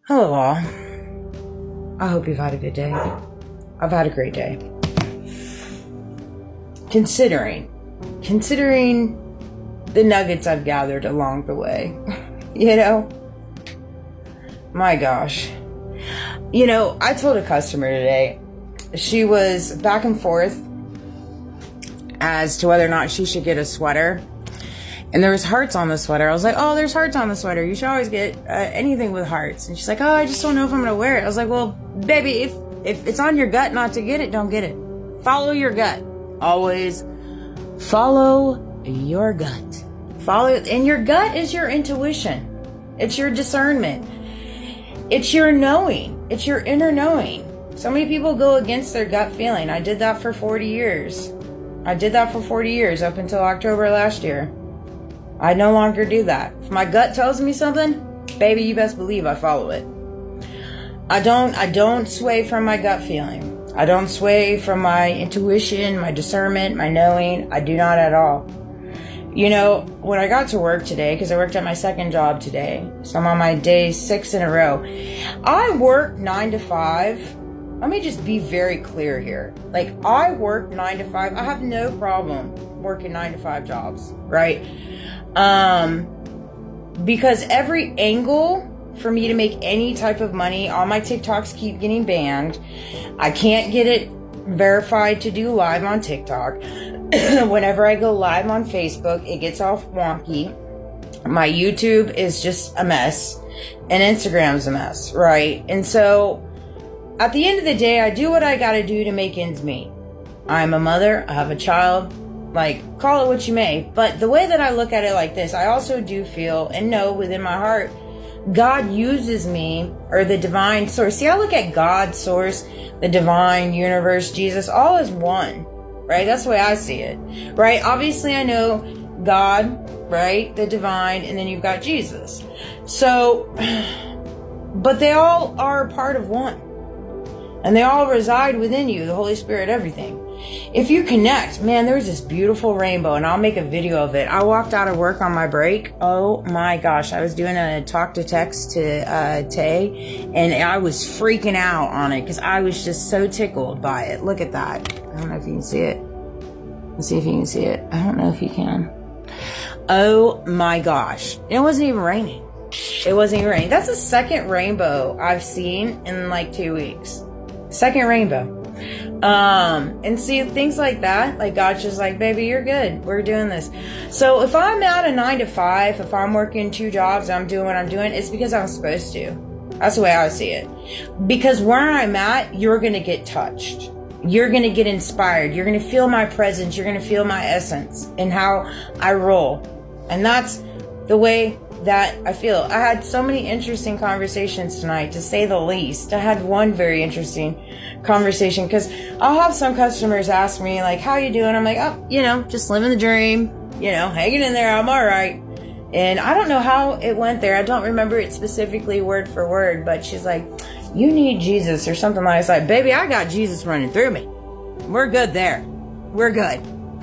Hello all. I hope you've had a good day. I've had a great day. Considering the nuggets I've gathered along the way, my gosh. I told a customer today, she was back and forth as to whether or not she should get a sweater. And there was hearts on the sweater. I was like, oh, there's hearts on the sweater. You should always get anything with hearts. And she's like, oh, I just don't know if I'm going to wear it. I was like, well, baby, if it's on your gut not to get it, don't get it. Follow your gut. Always follow your gut. And your gut is your intuition. It's your discernment. It's your knowing. It's your inner knowing. So many people go against their gut feeling. I did that for 40 years. Up until October last year. I no longer do that. If my gut tells me something, baby, you best believe I follow it. I don't sway from my gut feeling. I don't sway from my intuition, my discernment, my knowing. I do not at all. When I got to work today, because I worked at my second job today, so I'm on my day 6 in a row. I work 9 to 5. Let me just be very clear here. I work 9 to 5. I have no problem working 9 to 5 jobs, right? Because every angle for me to make any type of money, all my TikToks keep getting banned. I can't get it verified to do live on TikTok. Whenever I go live on Facebook, it gets all wonky. My YouTube is just a mess, and Instagram's a mess, right? And so at the end of the day, I do what I gotta do to make ends meet. I'm a mother, I have a child, call it what you may. But the way that I look at it like this, I also do feel and know within my heart, God uses me, or the divine source. See, I look at God, source, the divine, universe, Jesus, all as one, right? That's the way I see it, right? Obviously, I know God, right? The divine, and then you've got Jesus. So, but they all are a part of one. And they all reside within you, the Holy Spirit, everything. If you connect, man, there's this beautiful rainbow, and I'll make a video of it. I walked out of work on my break. Oh my gosh, I was doing a talk to text to Tay, and I was freaking out on it because I was just so tickled by it. Look at that. I don't know if you can see it. Let's see if you can see it. I don't know if you can. Oh my gosh. It wasn't even raining. That's the second rainbow I've seen in 2 weeks. Second rainbow. And see, things like that, God's just baby, you're good. We're doing this. So if I'm at a 9 to 5, if I'm working 2 jobs, I'm doing what I'm doing, it's because I'm supposed to. That's the way I see it. Because where I'm at, you're going to get touched. You're going to get inspired. You're going to feel my presence. You're going to feel my essence and how I roll. And that's the way that I feel. I had so many interesting conversations tonight, to say the least. I had one very interesting conversation, because I'll have some customers ask me, how you doing? I'm like, oh, just living the dream, hanging in there. I'm all right. And I don't know how it went there. I don't remember it specifically word for word, but she's like, you need Jesus or something like that. I was like, baby, I got Jesus running through me. We're good there. We're good.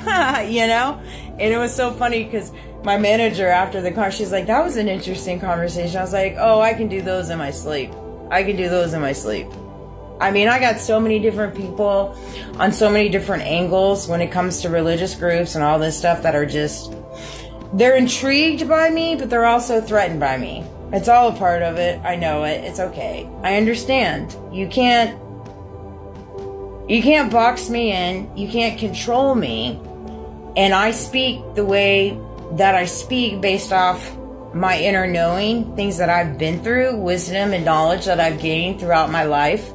And it was so funny because my manager after the car, she's like, that was an interesting conversation. I was like, oh, I can do those in my sleep. I mean, I got so many different people on so many different angles when it comes to religious groups and all this stuff that are just, they're intrigued by me, but they're also threatened by me. It's all a part of it. I know it. It's okay. I understand. You can't box me in. You can't control me. And I speak the way that I speak based off my inner knowing, things that I've been through, wisdom and knowledge that I've gained throughout my life.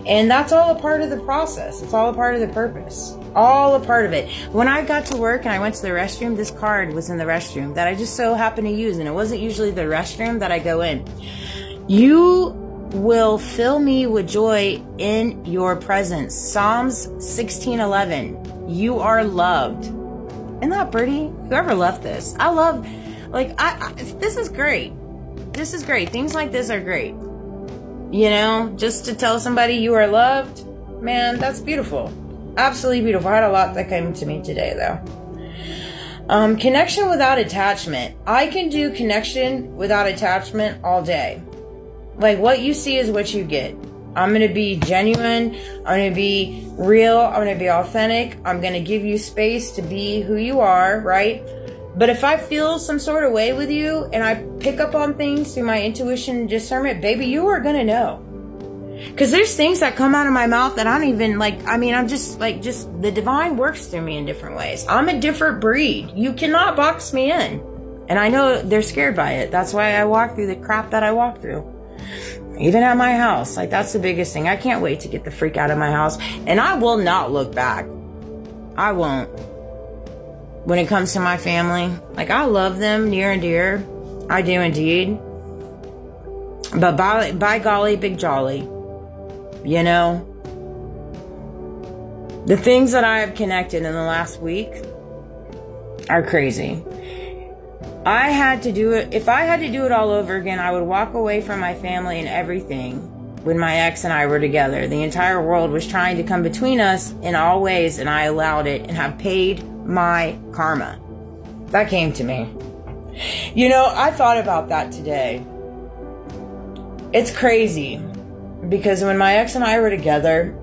And that's all a part of the process. It's all a part of the purpose. All a part of it. When I got to work and I went to the restroom, this card was in the restroom that I just so happened to use. And it wasn't usually the restroom that I go in. You will fill me with joy in your presence. Psalms 16:11. You are loved. Isn't that pretty? Whoever left this. I love, this is great. This is great. Things like this are great. Just to tell somebody you are loved, man, that's beautiful. Absolutely beautiful. I had a lot that came to me today, though. Connection without attachment. I can do connection without attachment all day. Like, what you see is what you get. I'm going to be genuine. I'm going to be real. I'm going to be authentic. I'm going to give you space to be who you are, right? But if I feel some sort of way with you and I pick up on things through my intuition and discernment, baby, you are going to know. Because there's things that come out of my mouth that I don't even like. I mean, I'm just the divine works through me in different ways. I'm a different breed. You cannot box me in. And I know they're scared by it. That's why I walk through the crap that I walk through. Even at my house. Like, that's the biggest thing. I can't wait to get the freak out of my house. And I will not look back. I won't. When it comes to my family. Like, I love them near and dear. I do indeed. But by golly, big jolly. You know? The things that I have connected in the last week are crazy. I had to do it. If I had to do it all over again, I would walk away from my family and everything when my ex and I were together. The entire world was trying to come between us in all ways, and I allowed it and have paid my karma. That came to me. You know, I thought about that today. It's crazy because when my ex and I were together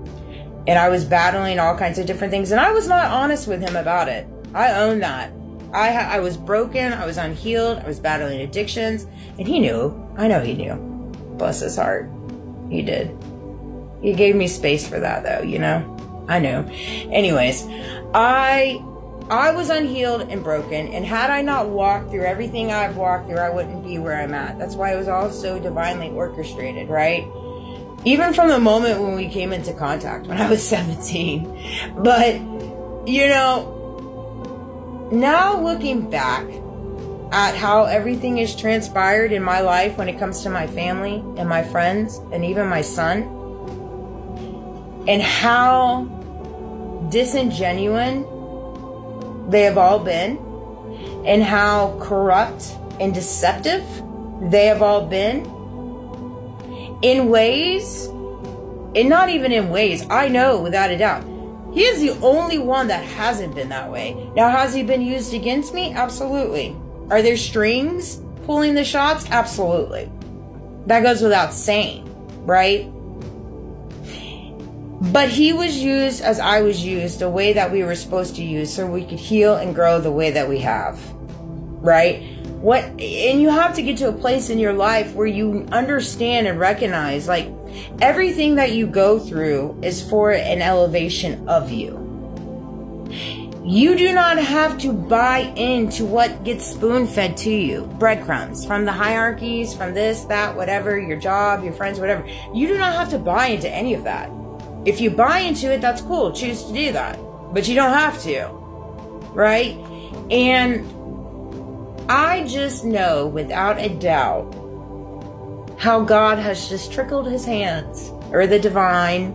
and I was battling all kinds of different things, and I was not honest with him about it. I own that. I was broken, I was unhealed, I was battling addictions, and he knew. I know he knew. Bless his heart. He did. He gave me space for that, though, you know? I knew. Anyways, I was unhealed and broken, and had I not walked through everything I've walked through, I wouldn't be where I'm at. That's why it was all so divinely orchestrated, right? Even from the moment when we came into contact, when I was 17. But, you know, now looking back at how everything has transpired in my life when it comes to my family and my friends and even my son, and how disingenuous they have all been, and how corrupt and deceptive they have all been, in ways, and not even in ways, I know without a doubt, he is the only one that hasn't been that way. Now, has he been used against me? Absolutely. Are there strings pulling the shots? Absolutely. That goes without saying, right? But he was used as I was used, the way that we were supposed to use, so we could heal and grow the way that we have, right? And you have to get to a place in your life where you understand and recognize, like, everything that you go through is for an elevation of you. You do not have to buy into what gets spoon-fed to you. Breadcrumbs from the hierarchies, from this, that, whatever, your job, your friends, whatever. You do not have to buy into any of that. If you buy into it, that's cool. Choose to do that. But you don't have to. Right? And I just know without a doubt how God has just trickled his hands, or the divine,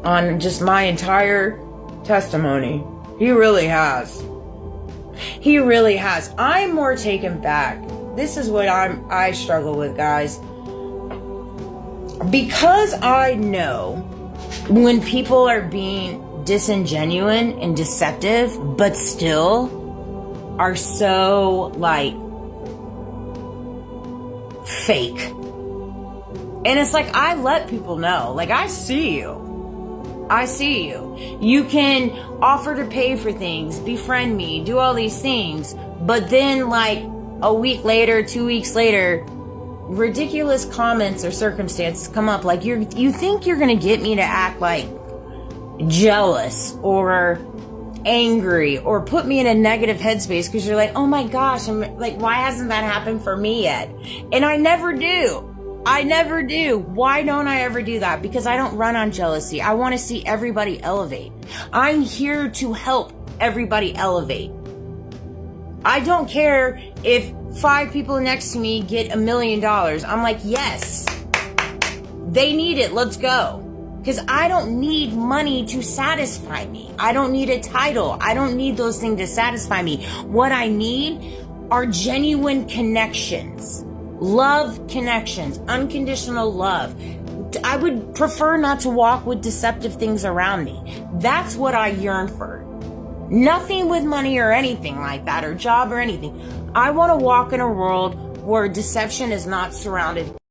on just my entire testimony. He really has. He really has. I'm more taken back. This is what I struggle with, guys. Because I know when people are being disingenuous and deceptive, but still are so, like, fake. And it's like, I let people know, like, I see you. You can offer to pay for things, befriend me, do all these things, but then, like, a week later, 2 weeks later, ridiculous comments or circumstances come up. Like, you think you're gonna get me to act like jealous or angry or put me in a negative headspace because you're like, oh my gosh, I'm like, why hasn't that happened for me yet? And I never do. Why don't I ever do that? Because I don't run on jealousy. I want to see everybody elevate. I'm here to help everybody elevate. I don't care if 5 people next to me get $1 million. I'm like, yes, they need it. Let's go. Because I don't need money to satisfy me. I don't need a title. I don't need those things to satisfy me. What I need are genuine connections. Love connections. Unconditional love. I would prefer not to walk with deceptive things around me. That's what I yearn for. Nothing with money or anything like that, or job or anything. I want to walk in a world where deception is not surrounded